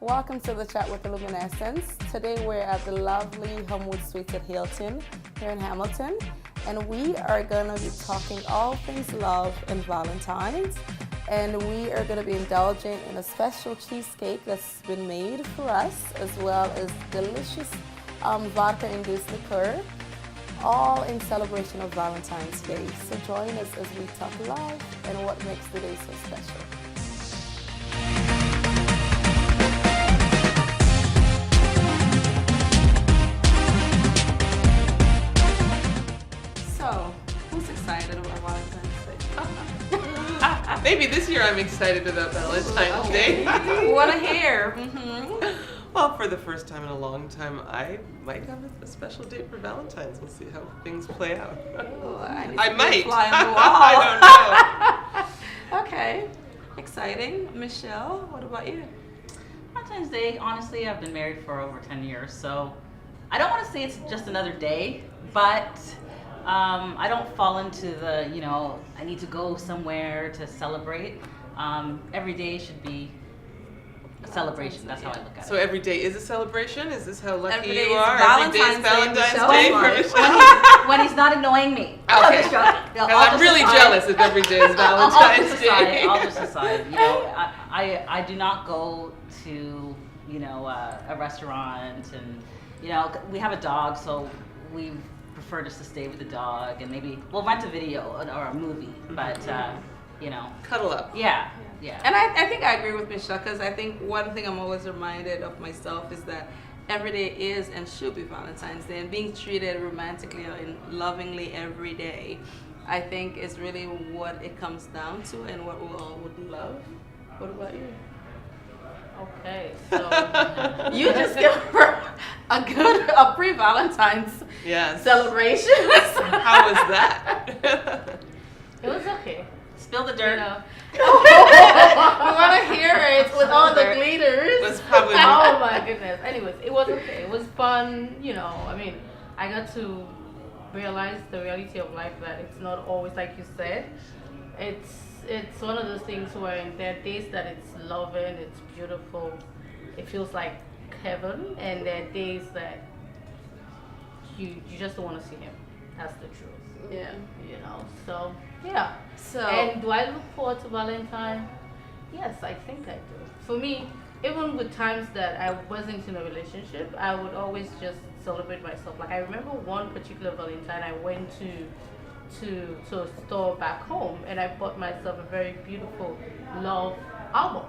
Welcome to the Chat with Luminescence. Today we're at the lovely Homewood Suites at Hilton here in Hamilton, and we are going to be talking all things love and Valentine's, and we are going to be indulging in a special cheesecake that's been made for us, as well as delicious vodka-induced liqueur, all in celebration of Valentine's Day. So join us as we talk love and what makes the day so special. So, who's excited about Valentine's Day? Maybe this year I'm excited about Valentine's Day. We want to hear. Well, for the first time in a long time, I might have a special date for Valentine's. We'll see how things play out. Oh, I might. Fly on the wall. I don't know. Okay, exciting. Michelle, what about you? Valentine's Day, honestly, I've been married for over 10 years, so I don't want to say it's just another day, but I don't fall into the, I need to go somewhere to celebrate. Every day should be a celebration. That's how I look at So it. every day is a celebration? Is this how lucky Every you day is are? Every day is Valentine's Day, Valentine's Day for Michelle. Michelle? When he's not annoying me. Okay. I'm really jealous if every day is Valentine's Day. All just aside, I do not go to, a restaurant, and, we have a dog, so we prefer just to stay with the dog, and maybe we'll rent a video or a movie, but, Cuddle up. Yeah. And I think I agree with Michelle, because I think one thing I'm always reminded of myself is that every day is and should be Valentine's Day, and being treated romantically and lovingly every day, I think is really what it comes down to and what we all would love. What about you? Okay, so You just give her a pre-Valentine's Yes. celebration. How was that? it was okay. Spill the dirt. We want to hear it with all the It glitters. was probably Oh my goodness. Anyways, it was okay. It was fun. I got to realize the reality of life, that it's not always like you said. It's one of those things where there are days that it's loving, it's beautiful, it feels like heaven, and there are days that you just don't want to see him. That's the truth. Yeah. So yeah. So And do I look forward to Valentine? Yes, I think I do. For me, even with times that I wasn't in a relationship, I would always just celebrate myself. Like, I remember one particular Valentine, I went to a store back home, and I bought myself a very beautiful love album,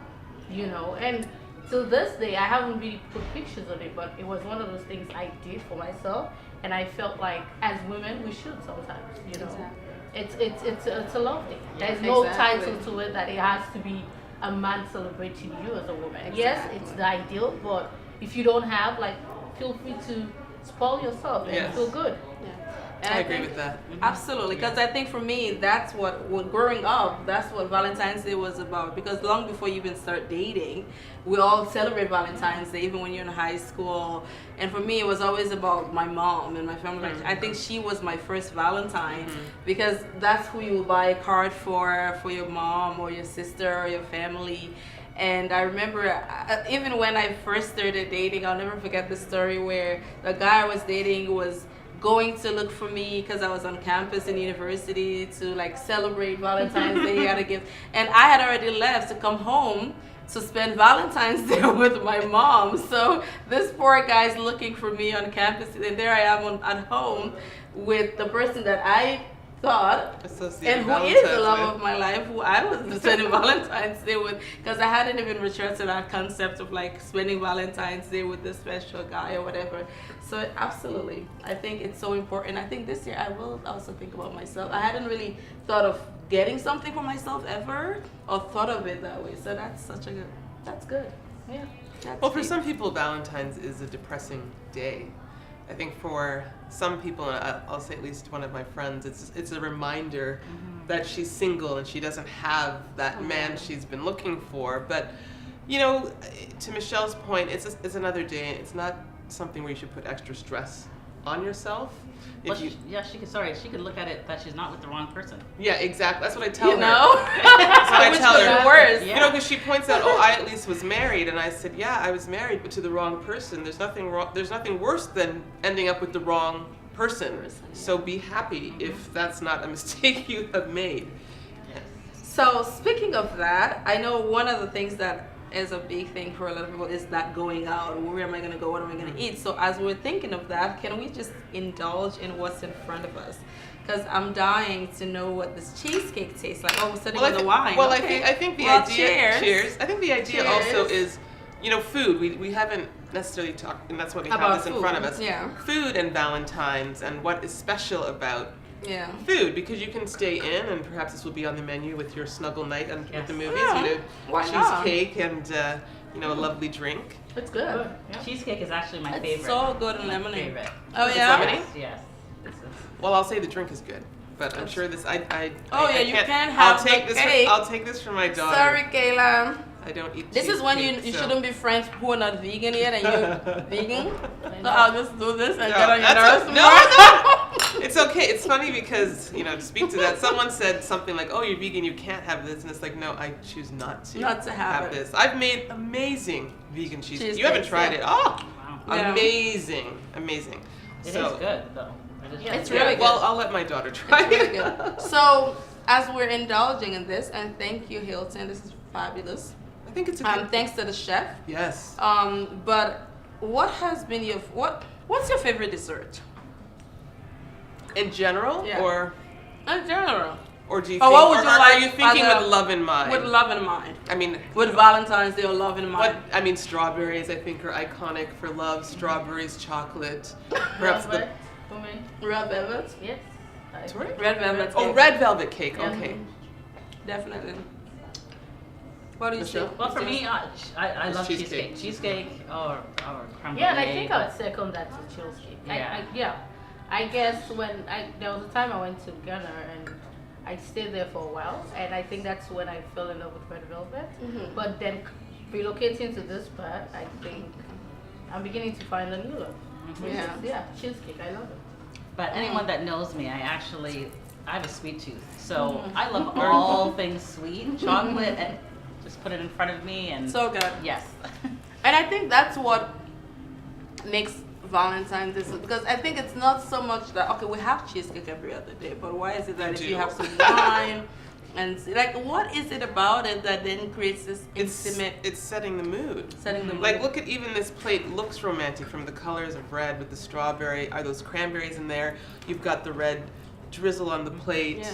and to this day I haven't really put pictures of it, but it was one of those things I did for myself, and I felt like as women we should sometimes, it's a love thing. There's no title to it that it has to be a man celebrating you as a woman. Yes, it's the ideal, but if you don't have, feel free to spoil yourself and feel good. And I agree with that. Absolutely, because I think for me, that's what growing up, that's what Valentine's Day was about. Because long before you even start dating, we all celebrate Valentine's Day, even when you're in high school. And for me, it was always about my mom and my family. I think she was my first Valentine, because that's who you will buy a card for your mom or your sister or your family. And I remember, even when I first started dating, I'll never forget the story where the guy I was dating was going to look for me because I was on campus in university to celebrate Valentine's Day. He had a gift, and I had already left to come home to spend Valentine's Day with my mom. So this poor guy's looking for me on campus, and there I am at home with the person that I thought and who is the love of my life, who I was spending Valentine's Day with, because I hadn't even returned to that concept of spending Valentine's Day with this special guy or whatever. So absolutely, I think it's so important. I think this year I will also think about myself. I hadn't really thought of getting something for myself ever, or thought of it that way. So that's good. Yeah. Well, for some people, Valentine's is a depressing day. I think for some people, and I'll say at least one of my friends, it's a reminder that she's single and she doesn't have that man she's been looking for. But, to Michelle's point, it's another day. It's not something where you should put extra stress on yourself. Well, she could. Sorry, she could look at it that she's not with the wrong person. Yeah, exactly. That's what I tell her. That's what I tell her. Worse. You know, because she points out, oh, I at least was married, and I said, yeah, I was married, but to the wrong person. There's nothing wrong. There's nothing worse than ending up with the wrong person. So be happy if that's not a mistake you have made. So speaking of that, I know one of the things that is a big thing for a lot of people is that going out. Where am I going to go? What am I going to eat? So as we're thinking of that, can we just indulge in what's in front of us? Because I'm dying to know what this cheesecake tastes like. Oh, we're sitting on the wine. Well, okay. I think the idea. Cheers. I think the idea also is, you know, food. We haven't necessarily talked, and that's why we have this in front of us. Yeah. Food and Valentine's, and what is special about food, because you can stay in, and perhaps this will be on the menu with your snuggle night and with the movies. Yeah. You know, cheesecake and you know, a lovely drink. It's good. Yeah. Cheesecake is actually my favorite. It's so good and lemony. Favorite. Oh It's yeah. lemony? Yes. Well, I'll say the drink is good, but I'm sure this. I you can't have I'll take the this. cake. I'll take this from my daughter. Sorry, Kayla. I don't eat. This is when you cheesecake, so. shouldn't be friends who are not vegan yet, and you're vegan. So I'll just do this and get on your nerves. No. It's okay. It's funny because, you know, to speak to that, someone said something like, "Oh, you're vegan. You can't have this," and it's like, no, I choose not to have this. I've made amazing vegan cheesecake. You haven't tried it? Oh, Yeah. amazing. It is good though. It's really good. Well, I'll let my daughter try It's really good. So as we're indulging in this, and thank you, Hilton. This is fabulous. I think it's a good. Thanks to the chef. Yes. But what has been your what's your favorite dessert? In general, or in general, or do you? Or think, what would or you are like you thinking as a- with love in mind? with love in mind. I mean, With Valentine's Day or love in mind. Strawberries I think are iconic for love. Strawberries, chocolate, perhaps the For me, Red velvet. yes. Sorry? Red velvet. Oh, cake. red velvet cake. Yeah. Okay. Definitely. What do you Michelle? think? Well, for me, I love cheesecake. cheesecake or creme Yeah, and I brulee. think I would second that to cheesecake. Yeah. I guess there was a time I went to Ghana and I stayed there for a while, and I think that's when I fell in love with red velvet. Mm-hmm. But then relocating to this part, I think I'm beginning to find a new love. Yeah, cheesecake. I love it. But anyone that knows me, I have a sweet tooth. So I love all things sweet, chocolate, and just put it in front of me. And So good. yes. And I think that's what makes Valentine's Day, because I think it's not so much that, okay, we have cheesecake every other day, but why is it that if you have some wine and like, what is it about it that then creates this intimate? It's setting the mood. Setting the mood. Like, look at even this plate. Looks romantic from the colors of red with the strawberry. Are those cranberries in there? You've got the red drizzle on the plate. Yeah.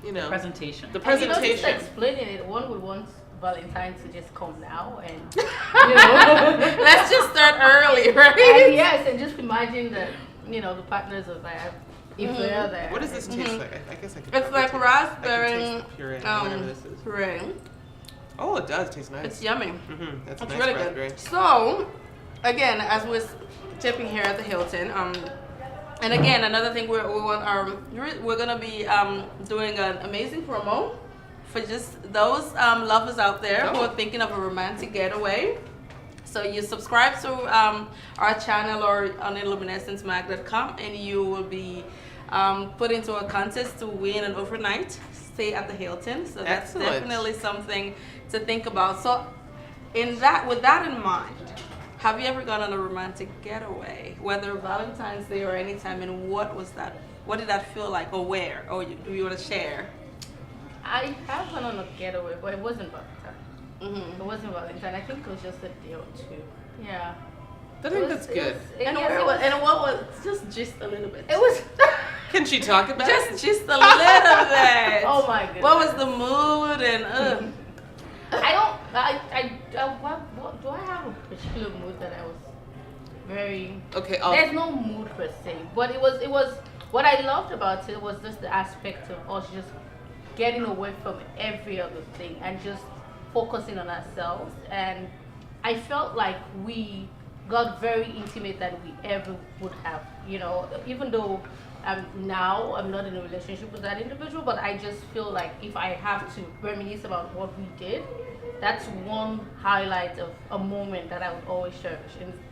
You know. Presentation. The And, just presentation. explaining it, one would want Valentine to just come now and, you know. Let's just start early, right? And yes, and just imagine that, you know, the partners of that, if they're there. What does this taste like? I guess I could. It's probably like taste- raspberry, I can taste the puree, whatever this is. puree. Oh, it does taste nice. It's yummy. That's It's nice really raspberry. good. So, again, as we're tipping here at the Hilton, and again, another thing we're gonna be doing an amazing promo for just those lovers out there who are thinking of a romantic getaway. So you subscribe to our channel or on illuminescencemag.com, and you will be put into a contest to win an overnight stay at the Hilton. So that's Excellent. definitely something to think about. So with that in mind, have you ever gone on a romantic getaway, whether Valentine's Day or any time, and what was that? What did that feel like, or where? Or do you want to share? I have gone on a getaway, but it wasn't Valentine. It wasn't Valentine. I think it was just a day or two. Yeah. I think that's good. And what was just a little bit? It was. Can she talk about it? Just a little bit. Oh my goodness. What was the mood and? What do I have a particular mood that I was very? Okay. There's no mood per se, but it was. What I loved about it was just the aspect of us just getting away from every other thing and just focusing on ourselves. And I felt like we got very intimate than we ever would have. You know, even though now I'm not in a relationship with that individual, but I just feel like if I have to reminisce about what we did, that's one highlight of a moment that I would always cherish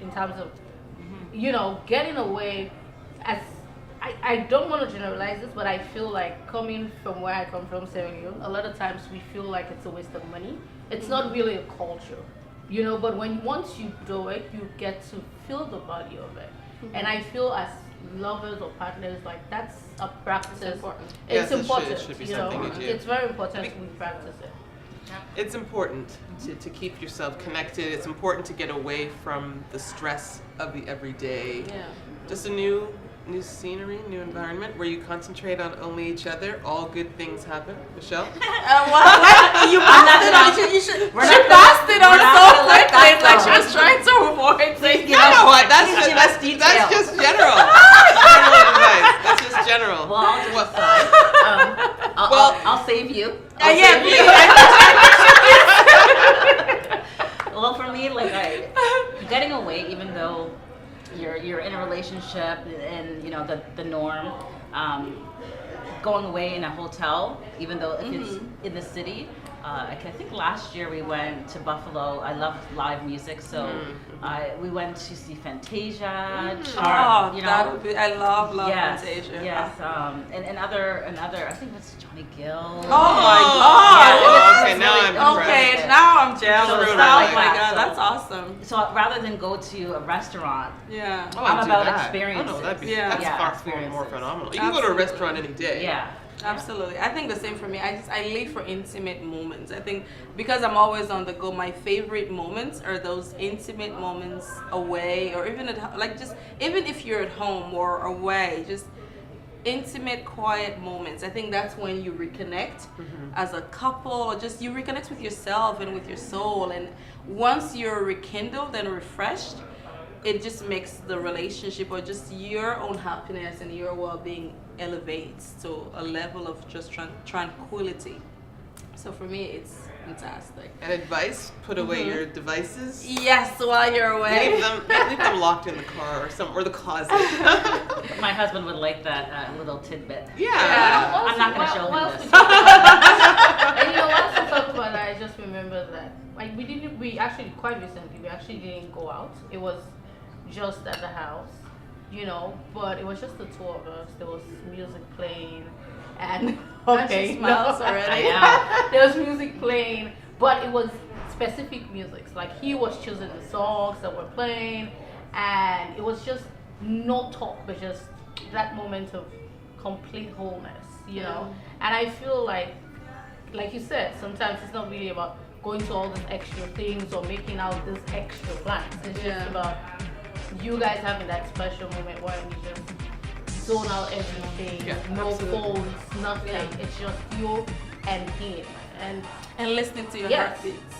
in terms of, you know, getting away as I don't want to generalize this, but I feel like coming from where I come from, Sierra Leone, a lot of times we feel like it's a waste of money. It's not really a culture, you know, but once you do it, you get to feel the value of it. And I feel as lovers or partners, like that's a practice. It's important. It's Yes, important, it should be you know. something you do. It's very important we practice it. It's important to keep yourself connected. It's important to get away from the stress of the everyday. Yeah. Just a new scenery, new environment where you concentrate on only each other. All good things happen. Michelle? What? You passed it on. She passed it on so quickly. It's like she was trying to avoid saying. You know what? That's just general. General advice. That's just general. Well, I'll just I'll save you. Yeah, please. Well, for me, like getting away, even though you're in a relationship and you know the norm, going away in a hotel, even though if it's in the city. I think last year we went to Buffalo. I loved live music, so we went to see Fantasia. Oh, you know, that would be, I love yes, Fantasia. yes, and other. I think it's Johnny Gill. Oh my God! Yeah, okay, now I'm impressed. Okay, now I'm jealous. So Oh like my that, God, so- that's awesome. So rather than go to a restaurant, Yeah. Oh, I'm I'd do about that. experiences. Oh, no, that's Yeah. far more Experiences. phenomenal. You can go to a Absolutely. restaurant any day. yeah. Absolutely. I think the same for me. I live for intimate moments. I think because I'm always on the go, my favorite moments are those intimate moments away or even even if you're at home or away, just intimate, quiet moments. I think that's when you reconnect as a couple, or just you reconnect with yourself and with your soul. And once you're rekindled and refreshed, it just makes the relationship or just your own happiness and your well-being elevates to a level of just tranquility. So for me, it's fantastic. And advice: put away your devices. Yes, while you're away. Leave them locked in the car or the closet. My husband would like that little tidbit. Yeah. I'm not going to show him this. And you know, once we talk about that, I just remember that like we actually quite recently we actually didn't go out. It was just at the house, you know, but it was just the two of us. There was music playing and She smiles already. Yeah. there was music playing, but it was specific music. Like he was choosing the songs that were playing, and it was just no talk, but just that moment of complete wholeness, you know. And I feel like you said, sometimes it's not really about going to all these extra things or making out this extra plans. It's just about you guys having that special moment where you just zone out everything, no phones, nothing. It's just you and him, and listening to your Yes. heartbeats.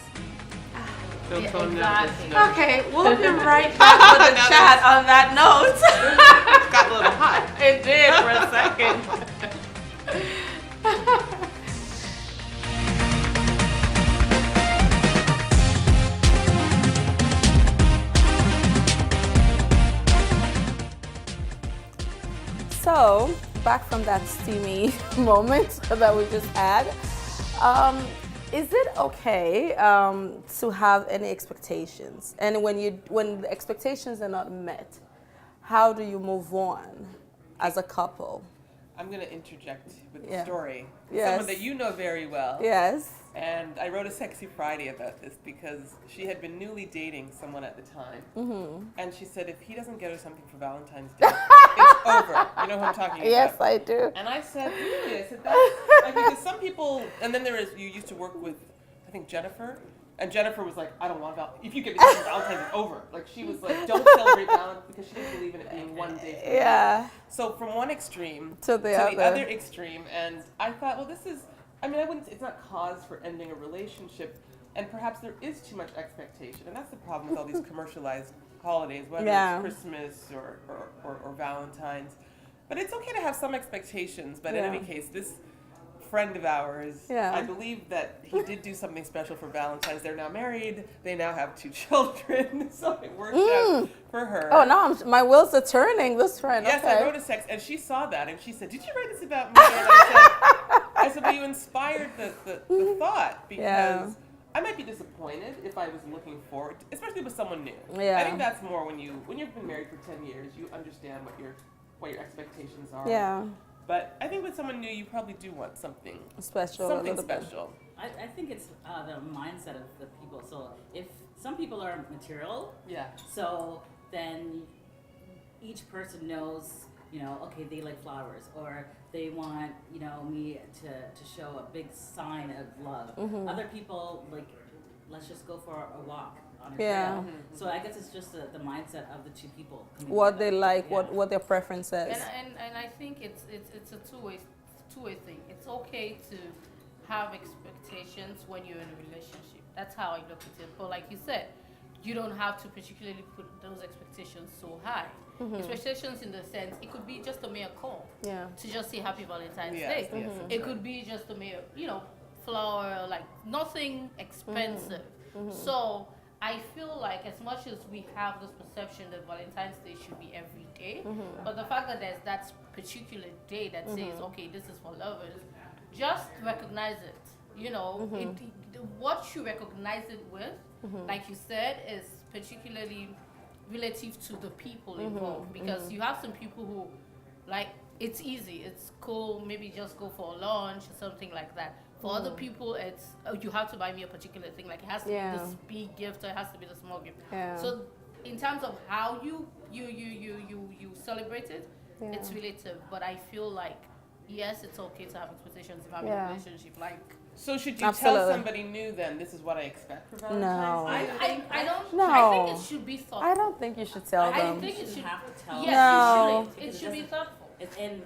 Don't phone exactly. numbers. Okay, we'll be right back with the Now chat on that note. It's got a little hot. It did for a second. So, back from that steamy moment that we just had, is it okay to have any expectations? And when the expectations are not met, how do you move on as a couple? I'm going to interject with Yeah. a story. Yes. Someone that you know very well. Yes. And I wrote a Sexy Friday about this because she had been newly dating someone at the time. Mm-hmm. And she said, if he doesn't get her something for Valentine's Day, it's over. You know who I'm talking Yes, about? I do. And I said, really? I said, that's, like, because some people, and then you used to work with, I think, Jennifer. And Jennifer was like, I don't want Valentine's. If you give me something for Valentine's, it's over. Like, she was like, don't celebrate Valentine's because she didn't believe in it being one day. For Yeah. So from one extreme To the other. extreme, and I thought, well, it's not cause for ending a relationship, and perhaps there is too much expectation, and that's the problem with all these commercialized holidays, whether Yeah. it's Christmas or Valentine's. But it's okay to have some expectations, but in Yeah. any case, this friend of ours, Yeah. I believe that he did do something special for Valentine's. They're now married, they now have 2 children, so it worked out for her. Oh, now my wheels are turning. This friend. Yes, okay. I wrote a sex, and she saw that, and she said, "Did you write this about me?" And I said, "Well, you inspired the thought because Yeah. I might be disappointed if I was looking forward, especially with someone new. Yeah. I think that's more when you've been married for 10 years, you understand what what your expectations are. Yeah. But I think with someone new, you probably do want something Special. something special. I think it's the mindset of the people. So if some people are material, Yeah. so then each person knows, okay, they like flowers, or they want, me to show a big sign of love. Mm-hmm. Other people, like, let's just go for a walk on a Yeah. trail. So I guess it's just the mindset of the two people. What they like, Yeah. what their preference is. And I think it's a two-way thing. It's okay to have expectations when you're in a relationship. That's how I look at it. But like you said, you don't have to particularly put those expectations so high. Expectations in the sense, it could be just a mere call Yeah. to just say Happy Valentine's Yes, Day. yes, that's It right. could be just a mere, flower, like nothing expensive. So I feel like as much as we have this perception that Valentine's Day should be every day, but the fact that there's that particular day that says, okay, this is for lovers, just recognize it. What you recognize it with, like you said, is particularly relative to the people involved, because you have some people who, like, it's easy, it's cool, maybe just go for a lunch or something like that. For other people, it's you have to buy me a particular thing, like it has to be this big gift or it has to be the small gift. Yeah. So in terms of how you celebrate it, it's relative. But I feel like yes, it's okay to have expectations if I'm in a relationship. Like, So should you Absolutely. tell somebody new then, this is what I expect for Valentine's No. Day? I don't. No. I think it should be thoughtful. I don't think you should tell I them. think it You should have to tell. Yes, No. it should be thoughtful. And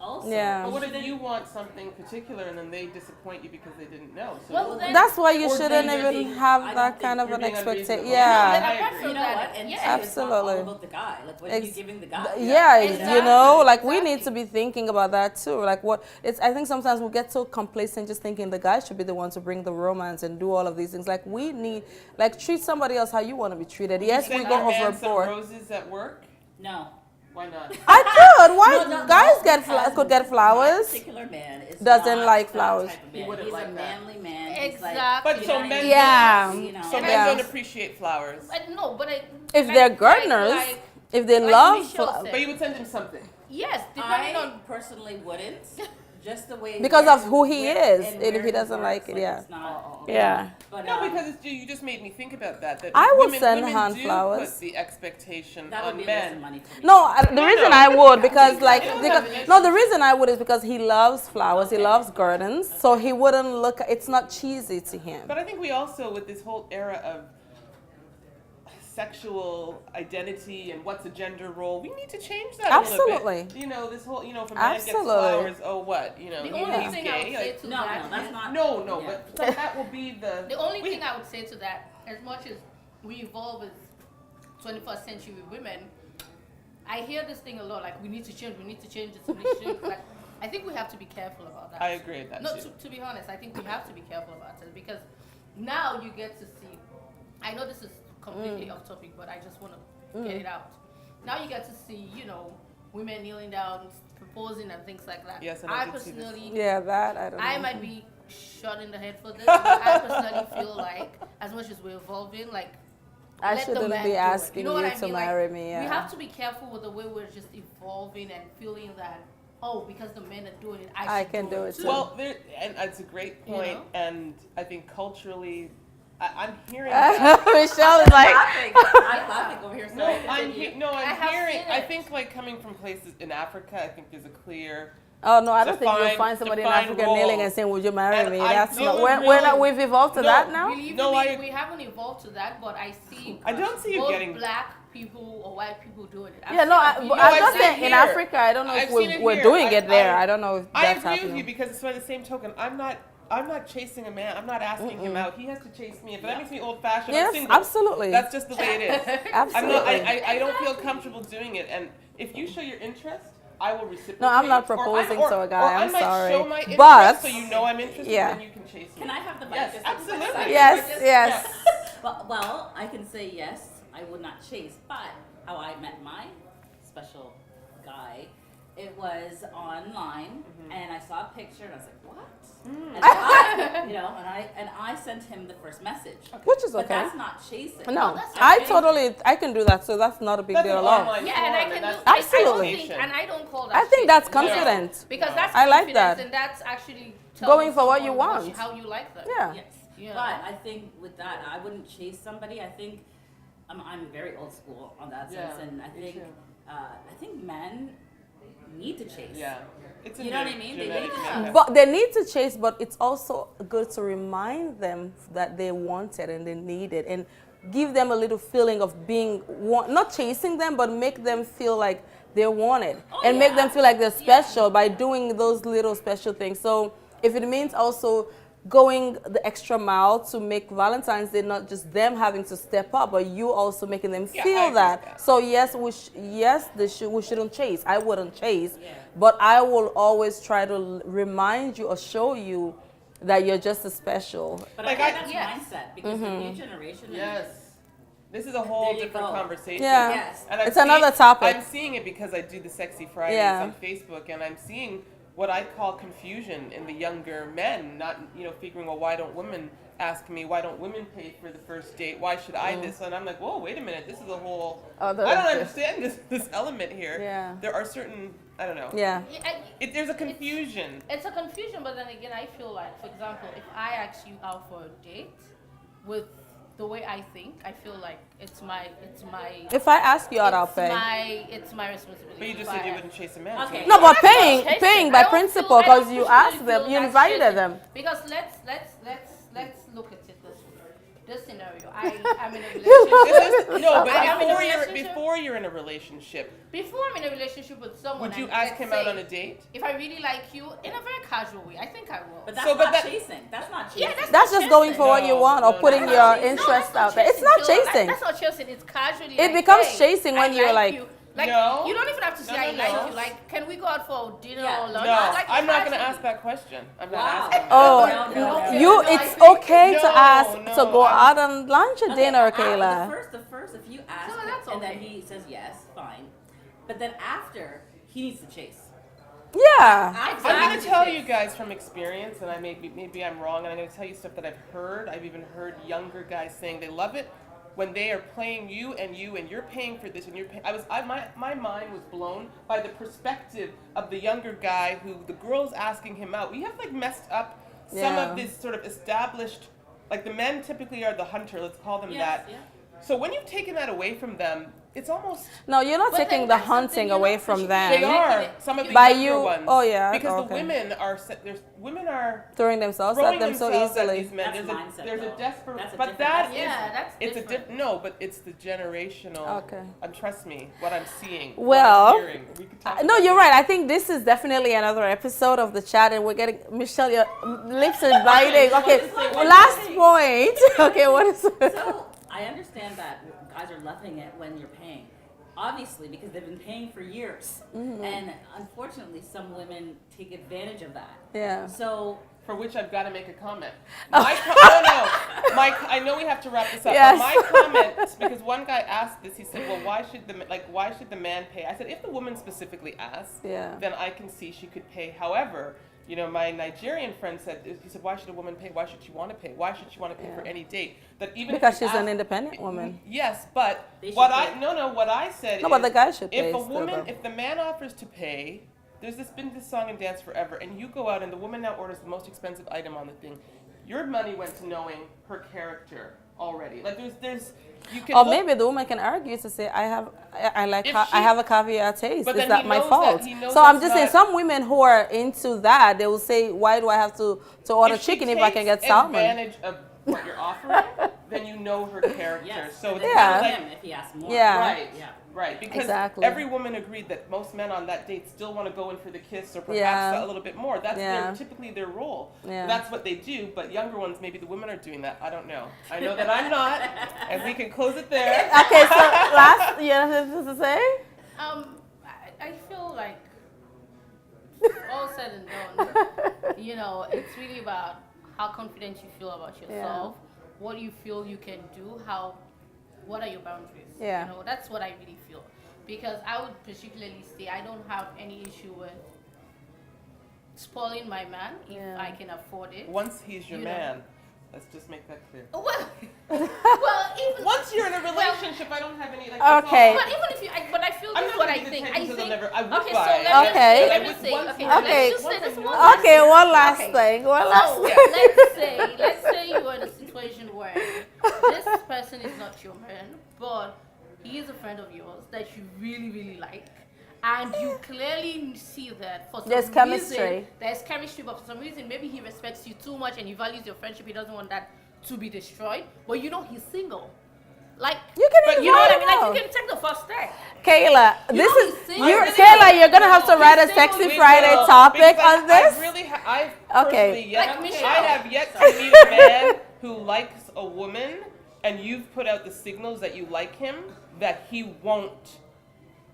also, Yeah. But what if you want something particular and then they disappoint you because they didn't know? So Well, then- That's why you Or shouldn't they're even being- have I that don't kind of think an you're being expectation. unreasonable. Yeah. I I feel agree. you know that- what? And yeah. it's not all Absolutely. about the guy. Like, what are you Ex- giving the guy? Yeah, Exactly. like we need to Exactly. be thinking about that too. Like what it's I think sometimes we get so complacent just thinking the guy should be the one to bring the romance and do all of these things. Like we need treat somebody else how you want to be treated. Yes, we Send go your man some overboard. roses at work? No. Why not? I could. Why No, guys get because could get my flowers? particular man is Doesn't not like that flowers. type of He man. wouldn't He's like a that. manly man. He's Exactly. Like, But you so know what I men- mean? Yeah. You know. So And men I- don't appreciate flowers. No, but If they're gardeners, if they like love Michelle fla- said. But you would send him something. yes, depending I on personally wouldn't. Just the way Because where- of who he where- is, and where if he he doesn't works, like it, yeah. It's not, Yeah. But, No, because you just made me think about that. That I would women, send women hand do flowers. put the expectation that would on be a waste of men. money to me. No, the reason I would because I don't have an issue. no, the reason I would is because he loves flowers, he loves gardens, so he wouldn't look. It's not cheesy to him. But I think we also, with this whole era of sexual identity and what's a gender role, we need to change that a little Absolutely. bit. You know, this whole, if a man gets Absolutely. flowers, oh what? the he's only thing I gay. would say Like, to No, that. no, that's not. no, Yeah. but that will be the. The only thing I would say to that, as much as we evolve as 21st century women, I hear this thing a lot, like we need to change this, we need to change. Like, I think we have to be careful about that. I agree with that No, too. to be honest, I think we have to be careful about it because now you get to see. I know this is completely off topic, but I just want to get it out. Now you get to see, women kneeling down, proposing, and things like that. Yes, and I I did see this. personally, Yeah, that I don't know. I might be shot in the head for this, but I personally feel like, as much as we're evolving, like, I let the shouldn't man be do it. asking You know what you I to mean? Like, marry me. Yeah. We have to be careful with the way we're just evolving and feeling that, because the men are doing it, I should can do it too. too. Well, and it's a great point, know? and I think culturally, I'm hearing that. Michelle is like, I'm laughing over here. No, Sorry, I'm continue. I have hearing. seen I it. think like coming from places in Africa, I think there's a clear. oh no, I don't think you'll Define- find somebody in define Africa role. kneeling and saying, "Would you marry And me?" I That's do not. We're really- not. We've evolved to No, that now. Believe No, me, I- we haven't evolved to that, but I see I don't see you both getting. black people or white people doing it. I've Yeah, no, seen a I'm I've just seen saying it in here. Africa, I don't know if I've seen it we're here. doing it there. I I don't know if I that's agree happening. with you because by the same token, I'm not chasing a man. I'm not asking him out. He has to chase me. If that makes me old-fashioned, I'm Yes, single. absolutely. That's just the way it is. I'm Absolutely. not. I don't feel comfortable doing it. And if you show your interest, I will reciprocate. No, I'm not Or proposing or- to a guy, or I I'm might sorry. show my interest But- so you know I'm interested, Yeah. and you can chase me. Can I have the mic? Yes, just a quick absolutely. second? Yes, yes. Well, I can say yes, I would not chase, but how I met my special guy It was online, and I saw a picture, and I was like, "What?" Mm. And I sent him the first message, Which is but okay. that's not chasing. No, that's I can do that, so that's not a big That's deal an at all. online Yeah, and I form, can that's do. Absolutely. I don't think, and I don't call that. I think that's chasing. confident. Because that's I like confidence, that. and that's actually Going for what someone you want. how you like them. Yeah. Yes, Yeah. but I think with that, I wouldn't chase somebody. I think I'm very old school on that sense, Yeah, and I me think too. I think men need to chase. Yeah. It's a You know what I mean? They genetic need to makeup. But they need to chase, but it's also good to remind them that they want it and they need it, and give them a little feeling of being not chasing them, but make them feel like they want it, and make them feel like they're special by doing those little special things. So if it means also going the extra mile to make Valentine's Day not just them having to step up, but you also making them Yeah, I feel agree with that. that. So yes, we shouldn't chase. I wouldn't chase, but I will always try to remind you or show you that you're just as special. But Like, I think I- that's mindset because the new generation. Yes. This is a whole There you different go. conversation. Yeah. Yes. And I'm It's another topic. I'm seeing it because I do the Sexy Fridays Yeah. on Facebook, and I'm seeing what I call confusion in the younger men, not, figuring, well, why don't women ask me? Why don't women pay for the first date? Why should I this? And I'm like, whoa, wait a minute. This is a whole, I don't understand this element here. Yeah. There are certain, I don't know. Yeah. There's a confusion. It's a confusion, but then again, I feel like, for example, if I ask you out for a date with the way I think, I feel like it's my. If I ask you out, I'll pay. It's my responsibility. But you just if said I you ask. wouldn't chase a man. Okay. so- No, but That's not paying chasing. by I don't principle feel- I because don't you usually asked them, feel you that's invited chasing. them. Because let's look at it this way. This scenario, I'm in a relationship. No, but I am in a before you're in a relationship, Before I'm in a relationship with someone, would you and ask let's him out say, on a date? If I really like you, in a very casual way, I think I will. But that's So, but not that- chasing. That's not chasing. Yeah, That's just going for what you No, want or no, putting no. your No, interest that's out there. It's not chasing. That's not chasing. It's casually. It like, becomes hey, chasing when I you're like like- you. Like No. you don't even have to say No, I no, like no. you. Like, can we go out for dinner Yeah. or lunch? No, I like you I'm not going to casually. ask that question. I'm not Wow. asking. Oh, No, you! no, I It's think- okay to No, ask no, to go I'm- out on lunch or dinner, Kayla. The first, if you ask No, that's and then okay. he says yes, fine. But then after, he needs to chase. Yeah. I'm going to tell you guys from experience, and maybe I'm wrong, and I'm going to tell you stuff that I've heard. I've even heard younger guys saying they love it when they are playing you, and you're paying for this, and you're paying. My mind was blown by the perspective of the younger guy who the girl's asking him out. We have messed up some Yeah. of this sort of established, like the men typically are the hunter. Let's call them Yes, that. yeah. So when you've taken that away from them, it's almost. No, you're not But taking then the that's something hunting you're away not from pushing. them. They making are it some of the By younger you- ones. oh, yeah, Because okay. the women are Throwing themselves throwing at them so themselves at easily. these men. That's mindset, There's a though. desperate, That's a but different- that that's is, Yeah, that's it's different. no, but it's the generational. Okay. Trust me, what I'm seeing. Well, what I'm hearing. We could talk No, about you're this. right. I think this is definitely another episode of the chat, and we're getting Michelle. Your lips are biting. Okay, last point. Okay, what is it? So I understand that guys are loving it when you're paying. Obviously, because they've been paying for years. And unfortunately, some women take advantage of that. Yeah. So For which I've got to make a comment. I know we have to wrap this up. Yes. But my comment, because one guy asked this, he said, "Well, why should the man pay?" I said, if the woman specifically asks, Yeah. then I can see she could pay. However, my Nigerian friend said, he said, why should a woman pay? Why should she want to pay? Why should she want to pay for any date? That even if Because you she's an ask- independent woman. Yes, but They should what pay. what I said No, is, but the guy should pay if a still, woman, though. if the man offers to pay, there's been this song and dance forever, and you go out and the woman now orders the most expensive item on the thing. Your money went to knowing her character already. Like there's you can. Or look- maybe the woman can argue to say, I like If I she- have a caviar taste. But Is then that he my knows fault? that- he knows So I'm that's just saying, not- some women who are into that, they will say, why do I have to order if she chicken if I can get takes salmon? advantage of what you're offering, then you know her character. yes, So and it's then Yeah. not tell like him if he asks more. Yeah. right, Yeah. right. Because Exactly. every woman agreed that most men on that date still want to go in for the kiss or perhaps Yeah. a little bit more. That's Yeah. typically their role. Yeah. That's what they do. But younger ones, maybe the women are doing that. I don't know. I know that I'm not, and we can close it there. Okay, so last, you have anything to say? I feel like all said and done, it's really about how confident you feel about yourself, what you feel you can do, what are your boundaries. Yeah. That's what I really feel. because I would particularly say I don't have any issue with spoiling my man if I can afford it. Once he's your You know. man, let's just make that clear. Well, even Once you're in a relationship, I don't have any like. Okay. but even if you, but I feel I'm this is not what I gonna be think. the I type think. I would Okay, so buy. let me Okay. say. Okay, Okay. let's just say this one. last Okay, thing. one last Okay. thing. One last So thing. let's say you are in a situation where this person is not your man, but he is a friend of yours that you really, really like. And you clearly see that for some There's chemistry. reason, there's chemistry, but for some reason, maybe he respects you too much and he values your friendship. He doesn't want that to be destroyed. But you know he's single. Like, You can But you know what I invite mean? Like, him. you can take the first step. Kayla, You this know is he's single. you're Really? Kayla. You're gonna have to He's write a single. Sexy We Friday will, topic because on this. I really I've Okay. personally yet, Like Michelle. I have yet to meet a man who likes a woman, and you've put out the signals that you like him, that he won't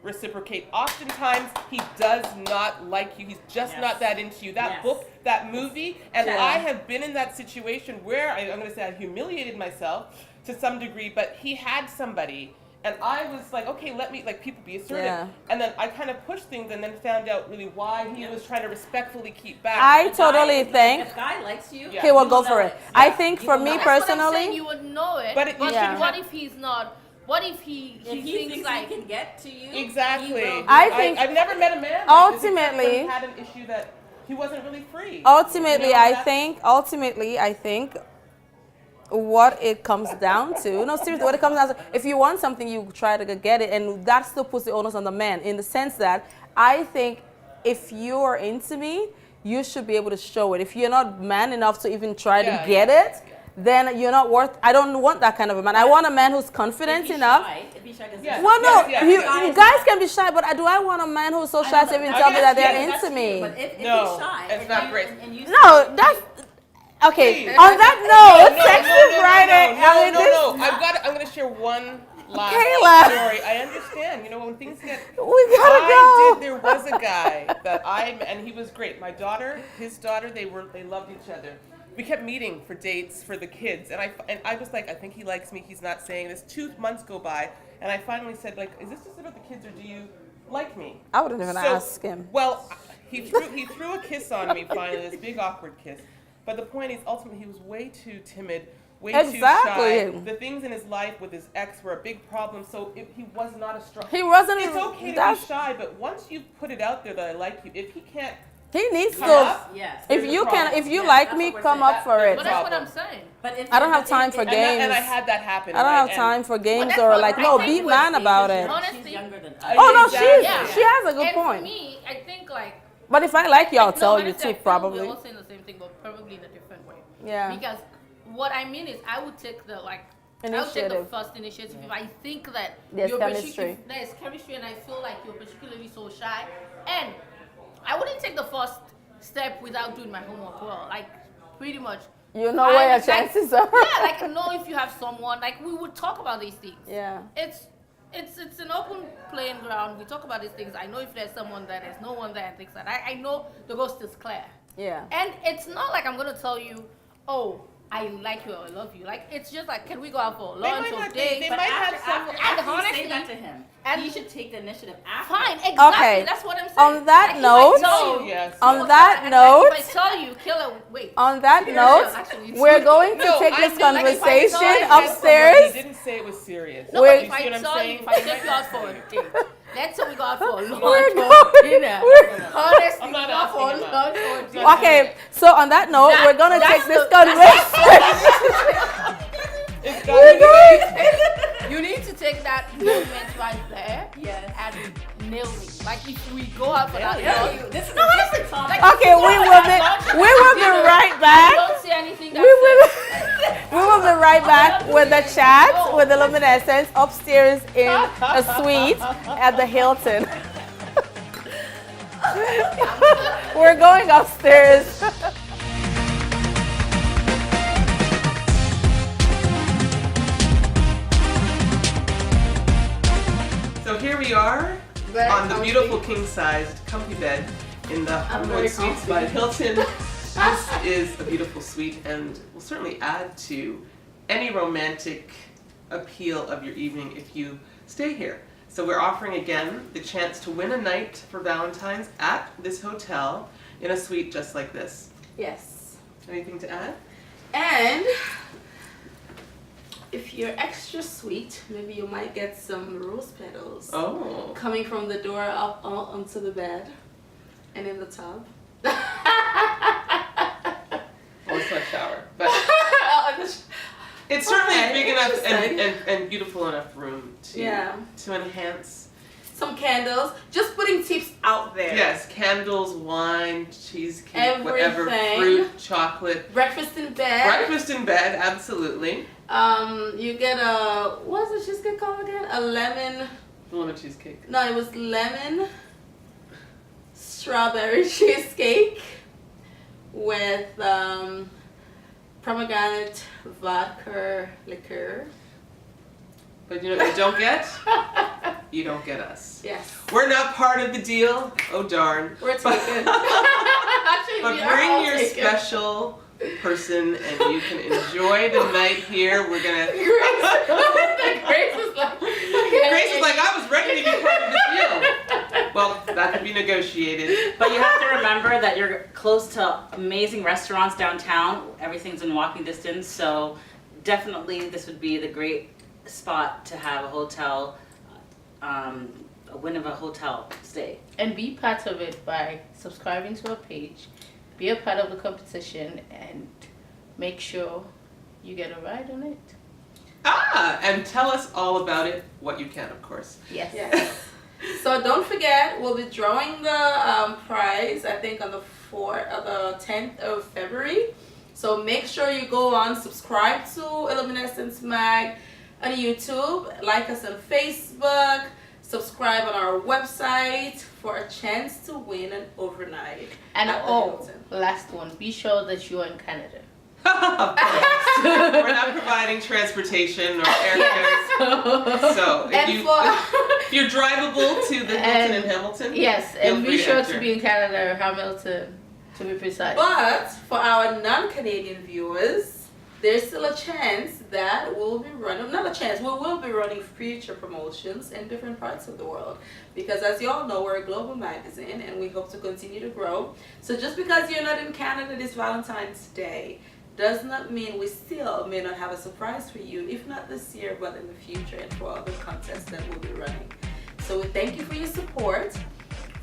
reciprocate. Oftentimes, he does not like you. He's just not that into you. That Yes. book, that movie, and Yeah. I have been in that situation where I'm going to say I humiliated myself to some degree, but he had somebody. And I was like, okay, let me, like, people be assertive. Yeah. And then I kind of pushed things and then found out really why he was trying to respectfully keep back. I A guy- totally think If a guy likes you, Yeah. he will you go know for it. it. I Yeah. think You for will me know it. That's what I'm saying, personally, you would know it. But it- but Yeah. what if he's not? What if he If he thinks like he can get to you, Exactly. he will. I think I've never met a man like ultimately- this, except when he had an issue that he wasn't really free. ultimately, You know, I that's- think what it comes down to, no, seriously, what it comes down to, if you want something, you try to get it, and that still puts the onus on the man, in the sense that I think if you are into me, you should be able to show it. If you're not man enough to even try Yeah, to get yeah, it, then you're not worth, I don't want that kind of a man. I want a man who's confident enough. If he's shy, does Yeah. Well, no, Yeah, you guys can be shy, but do I want a man who's so shy to even tell me that they're into me? But if No, he's shy, it's and not you- great. and you No, that's okay. Please. On that note, Sexy Friday. I mean, this, I'm gonna share one last Kayla. story. I understand. You know, when things get. we gotta go. There was a guy that and he was great. My daughter, his daughter, they loved each other. We kept meeting for dates for the kids, and I was like, I think he likes me. He's not saying this. 2 months go by, and I finally said, like, is this just about the kids, or do you like me? I wouldn't even So- ask him. Well, he threw a kiss on me finally, this big awkward kiss. But the point is, ultimately, he was way too timid, way Exactly. too shy. The things in his life with his ex were a big problem, so he was not a strong. He wasn't. It's okay to that's- be shy, but once you put it out there that I like you, if he can't He needs come to. up, Yes. If there's a you can, problem. if you Yeah, like that's me, what we're come saying. up for it. But that's what I'm Problem. saying. But if I don't have time for and games. I had that happen. I don't have and- time for games that's or what like I no, think be with man about She's it. younger- Honestly- she's younger than us. Oh no, Exactly. she has a good And point. for me, I think like But if I like you, I'll tell you honestly, I too, feel probably. We're all saying the same thing, but probably in a different way. Yeah. Because what I mean is, I would take the I would take the Initiative. first initiative if I think that There's you're chemistry. if there's chemistry, and I feel like you're particularly so shy, and I wouldn't take the first step without doing my homework well. Like pretty much. You know where your like- chances are. Yeah, like know if you have someone. Like we would talk about these things. Yeah. It's an open playing ground. We talk about these things. I know if there's someone there, there's no one there, and things like that. I know the ghost is clear. Yeah. And it's not like I'm gonna tell you, oh, I like you or I love you. Like it's just like, can we go out for lunch might or not- date? they But might after, have some- after, after you honestly- say that to him, and- he should take the initiative after. Fine, exactly. Okay. That's what I'm saying. On that Like, if note- I tell Oh, you, yes. On that and note, if I tell you, killer, wait. on that Yeah, note, actually, we're going to No, take I this mean, like, if I conversation saw you had He upstairs. didn't say it was serious. No, We're- but if You see I what I'm tell you, saying? if I take you out for a date, let's say we go out for a lunch We're or going- dinner. we're- Honestly, I'm we not go out for asking about lunch or it. dinner. Okay, so on that note, That- we're gonna that's take this the- conversation. It's We're gotta going. You need to take that moment right there Yes. and nail it. Like if we go out for that Yeah, lunch, you- this is No, a honestly, different topic. like, Okay, we will be right back. don't say anything We that's will be right back with the chat with the luminescence upstairs in a suite at the Hilton. We're going upstairs. So here we are on the beautiful king-sized comfy bed in the Homewood Suites by Hilton. This is a beautiful suite and will certainly add to any romantic appeal of your evening if you stay here. So we're offering again the chance to win a night for Valentine's at this hotel in a suite just like this. Yes. Anything to add? And if you're extra sweet, maybe you might get some rose petals coming from the door up onto the bed and in the tub. Well, it's not a shower, but it's certainly a big enough and beautiful enough room to enhance. Some candles, just putting tips out there. Yes, candles, wine, cheesecake, everything. Whatever, fruit, chocolate. Breakfast in bed. Breakfast in bed, absolutely. You get a, what's the cheesecake called again? A lemon. Lemon cheesecake. No, it was lemon strawberry cheesecake with pomegranate vodka liqueur. But you know what you don't get? You don't get us. Yes. We're not part of the deal. Oh darn. We're taken. But bring your special person and you can enjoy the night here. We're gonna Grace is like, I was ready to be part of the deal. Well, that could be negotiated. But you have to remember that you're close to amazing restaurants downtown. Everything's in walking distance, so definitely this would be the great spot to have a hotel, a win of a hotel stay. And be part of it by subscribing to our page, be a part of the competition, and make sure you get a ride on it. And tell us all about it, what you can, of course. Yes. So don't forget, we'll be drawing the prize, I think on the 10th of February. So make sure you go on, subscribe to Illuminescence Mag on YouTube, like us on Facebook, subscribe on our website for a chance to win an overnight. And at the Hilton. last one, be sure that you are in Canada. We're not providing transportation or airfares. So if you're drivable to the Hilton in Hamilton, yes, and be sure to be in Canada or Hamilton, to be precise. But for our non-Canadian viewers, there's still a chance that we'll be running, not a chance, we will be running future promotions in different parts of the world. Because as you all know, we're a global magazine and we hope to continue to grow. So just because you're not in Canada this Valentine's Day, does not mean we still may not have a surprise for you, if not this year, but in the future and for other contests that we'll be running. So we thank you for your support,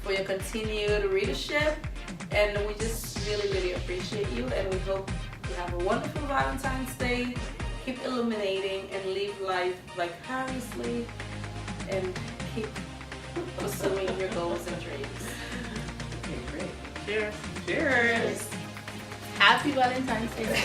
for your continued readership, and we just really, really appreciate you, and we hope you have a wonderful Valentine's Day, keep illuminating and live life vicariously, and keep pursuing your goals and dreams. Okay, great. Cheers. Cheers. Happy Valentine's Day.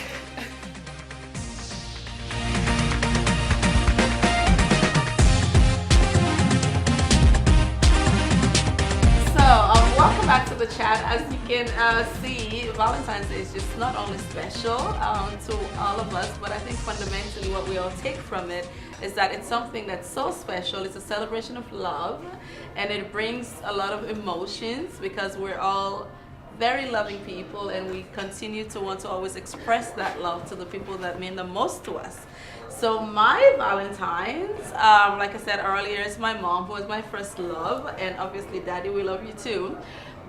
Welcome back to the chat. As you can see, Valentine's Day is just not only special to all of us, but I think fundamentally what we all take from it is that it's something that's so special. It's a celebration of love, and it brings a lot of emotions because we're all very loving people, and we continue to want to always express that love to the people that mean the most to us. So my Valentine's, like I said earlier, is my mom, who is my first love, and obviously Daddy, we love you too.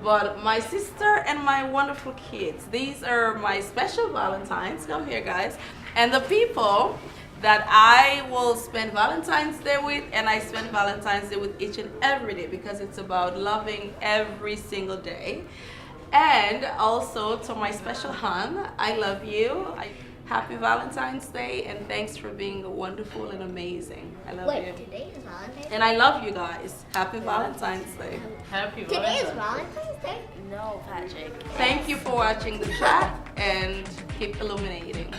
But my sister and my wonderful kids, these are my special Valentines. Come here, guys. And the people that I will spend Valentine's Day with, and I spend Valentine's Day with each and every day because it's about loving every single day. And also to my special hon, I love you. Happy Valentine's Day, and thanks for being wonderful and amazing. I love you. Wait, today is Valentine's Day? And I love you guys. Happy Valentine's Day. Happy Today is Valentine's Valentine's Day? No, Patrick. Thank you for watching the chat, and keep illuminating.